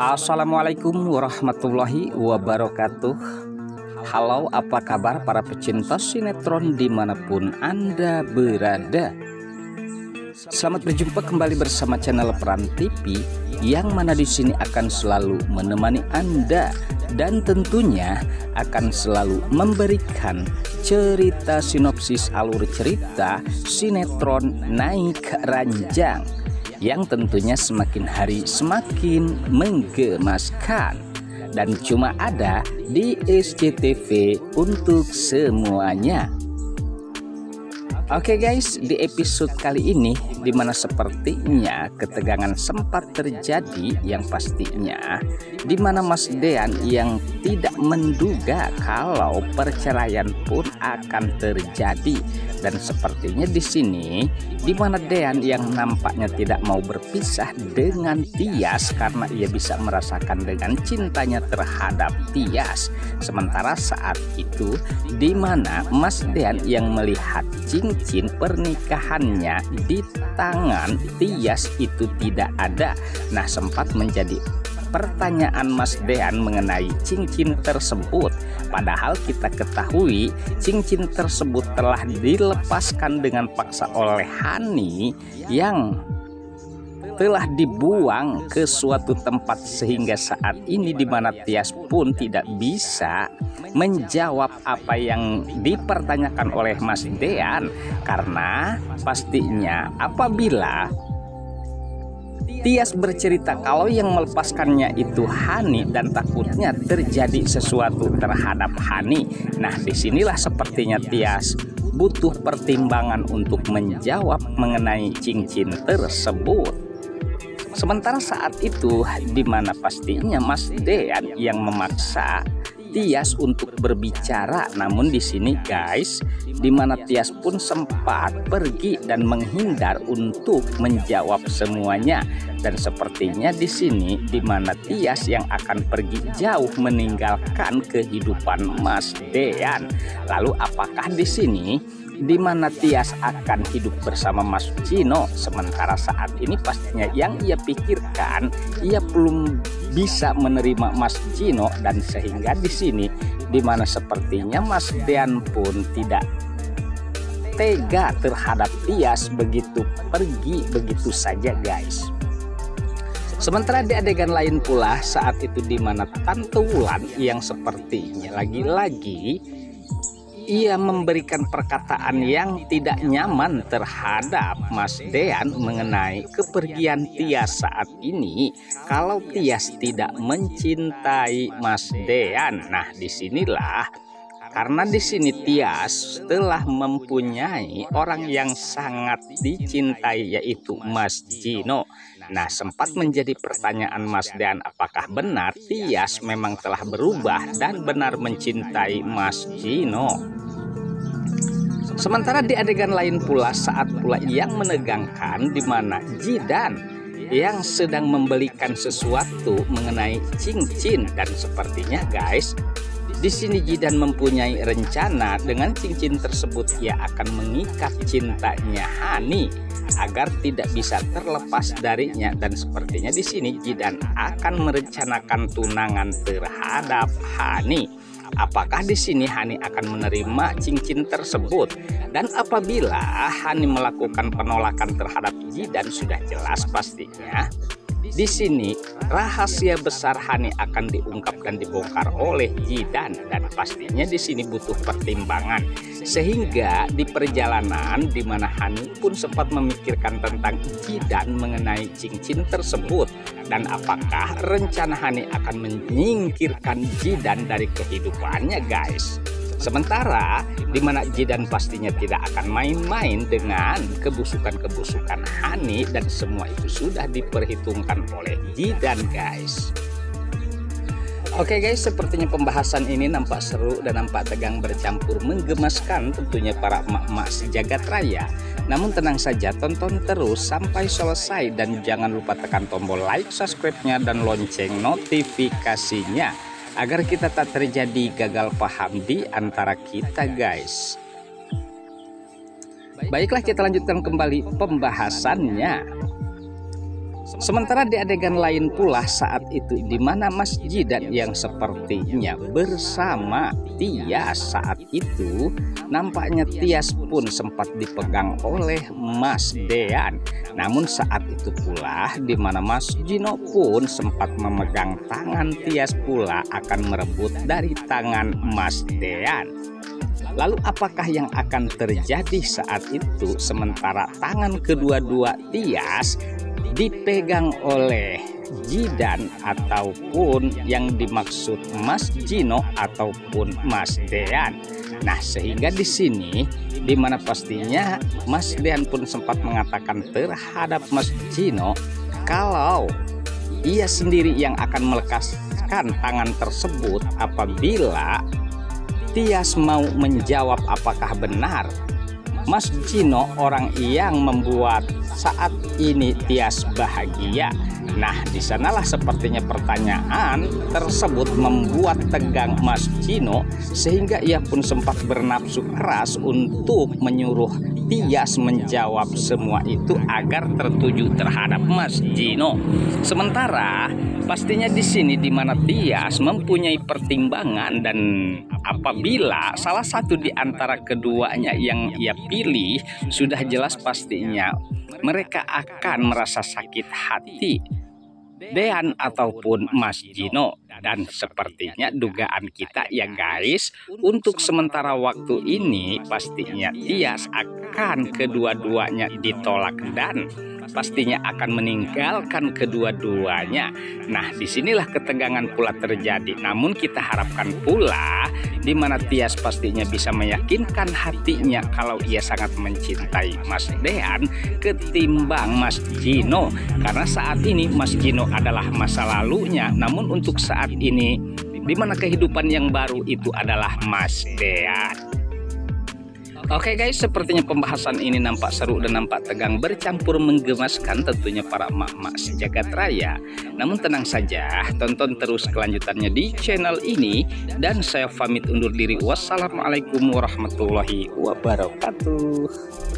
Assalamualaikum warahmatullahi wabarakatuh. Halo, apa kabar para pecinta sinetron dimanapun Anda berada. Selamat berjumpa kembali bersama channel Peran TV, yang mana di sini akan selalu menemani Anda dan tentunya akan selalu memberikan cerita sinopsis alur cerita sinetron Naik Ranjang yang tentunya semakin hari semakin menggemaskan dan cuma ada di SCTV untuk semuanya. Oke guys, di episode kali ini dimana sepertinya ketegangan sempat terjadi, yang pastinya dimana Mas Dean yang tidak menduga kalau perceraian pun akan terjadi, dan sepertinya di sini dimana Dean yang nampaknya tidak mau berpisah dengan Tias karena ia bisa merasakan dengan cintanya terhadap Tias. Sementara saat itu dimana Mas Dean yang melihat cincin pernikahannya di tangan Tias itu tidak ada. Nah, sempat menjadi pertanyaan Mas Dean mengenai cincin tersebut. Padahal kita ketahui cincin tersebut telah dilepaskan dengan paksa oleh Hani yang telah dibuang ke suatu tempat, sehingga saat ini dimana Tias pun tidak bisa menjawab apa yang dipertanyakan oleh Mas Dean, karena pastinya apabila Tias bercerita kalau yang melepaskannya itu Hani dan takutnya terjadi sesuatu terhadap Hani. Nah, disinilah sepertinya Tias butuh pertimbangan untuk menjawab mengenai cincin tersebut. Sementara saat itu dimana pastinya Mas Dean yang memaksa Tias untuk berbicara, namun di sini guys, dimana Tias pun sempat pergi dan menghindar untuk menjawab semuanya, dan sepertinya di sini dimana Tias yang akan pergi jauh meninggalkan kehidupan Mas Dean. Lalu apakah di sini dimana Tias akan hidup bersama Mas Gino? Sementara saat ini pastinya yang ia pikirkan, ia belum bisa menerima Mas Gino, dan sehingga di sini dimana sepertinya Mas Dean pun tidak tega terhadap Tias begitu pergi begitu saja guys. Sementara di adegan lain pula saat itu dimana Tante Wulan yang sepertinya lagi-lagi ia memberikan perkataan yang tidak nyaman terhadap Mas Dean mengenai kepergian Tias saat ini, kalau Tias tidak mencintai Mas Dean. Nah, disinilah karena di sini Tias telah mempunyai orang yang sangat dicintai, yaitu Mas Gino. Nah, sempat menjadi pertanyaan Mas Dean, apakah benar Tias memang telah berubah dan benar mencintai Mas Gino. Sementara di adegan lain pula saat pula yang menegangkan dimana Jidan yang sedang membelikan sesuatu mengenai cincin, dan sepertinya guys di sini Jidan mempunyai rencana dengan cincin tersebut ia akan mengikat cintanya Hani agar tidak bisa terlepas darinya, dan sepertinya di sini Jidan akan merencanakan tunangan terhadap Hani. Apakah di sini Hani akan menerima cincin tersebut? Dan apabila Hani melakukan penolakan terhadap Jidan, sudah jelas pastinya di sini rahasia besar Hani akan diungkap dan dibongkar oleh Jidan, dan pastinya di sini butuh pertimbangan, sehingga di perjalanan di mana Hani pun sempat memikirkan tentang Jidan mengenai cincin tersebut, dan apakah rencana Hani akan menyingkirkan Jidan dari kehidupannya guys. Sementara dimana Jidan pastinya tidak akan main-main dengan kebusukan-kebusukan Hani, dan semua itu sudah diperhitungkan oleh Jidan guys. Oke guys, sepertinya pembahasan ini nampak seru dan nampak tegang bercampur menggemaskan tentunya para emak-emak sejagat raya. Namun tenang saja, tonton terus sampai selesai dan jangan lupa tekan tombol like, subscribe-nya dan lonceng notifikasinya agar kita tak terjadi gagal paham di antara kita guys. Baiklah, kita lanjutkan kembali pembahasannya. Sementara di adegan lain pula saat itu di mana Mas Jidan yang sepertinya bersama Tias saat itu, nampaknya Tias pun sempat dipegang oleh Mas Dean. Namun saat itu pula di mana Mas Gino pun sempat memegang tangan Tias pula akan merebut dari tangan Mas Dean. Lalu apakah yang akan terjadi saat itu sementara tangan kedua-dua Tias dipegang oleh Jidan ataupun yang dimaksud Mas Gino ataupun Mas Dean. Nah, sehingga di sini di mana pastinya Mas Dean pun sempat mengatakan terhadap Mas Gino kalau ia sendiri yang akan melepaskan tangan tersebut apabila Tias mau menjawab apakah benar Mas Gino orang yang membuat saat ini Tias bahagia. Nah, disanalah sepertinya pertanyaan tersebut membuat tegang Mas Gino sehingga ia pun sempat bernafsu keras untuk menyuruh Tias menjawab semua itu agar tertuju terhadap Mas Gino. Sementara pastinya di sini di mana Tias mempunyai pertimbangan dan apabila salah satu di antara keduanya yang ia pilih sudah jelas pastinya mereka akan merasa sakit hati Dean ataupun Mas Gino. Dan sepertinya dugaan kita ya guys, untuk sementara waktu ini pastinya Tias akan kedua-duanya ditolak dan pastinya akan meninggalkan kedua-duanya. Nah, disinilah ketegangan pula terjadi. Namun kita harapkan pula di mana Tias pastinya bisa meyakinkan hatinya kalau ia sangat mencintai Mas Dean ketimbang Mas Gino. Karena saat ini Mas Gino adalah masa lalunya. Namun untuk saat ini di mana kehidupan yang baru itu adalah Mas Dean. Oke guys, sepertinya pembahasan ini nampak seru dan nampak tegang bercampur menggemaskan tentunya para emak-emak sejagat raya. Namun tenang saja, tonton terus kelanjutannya di channel ini dan saya pamit undur diri. Wassalamualaikum warahmatullahi wabarakatuh.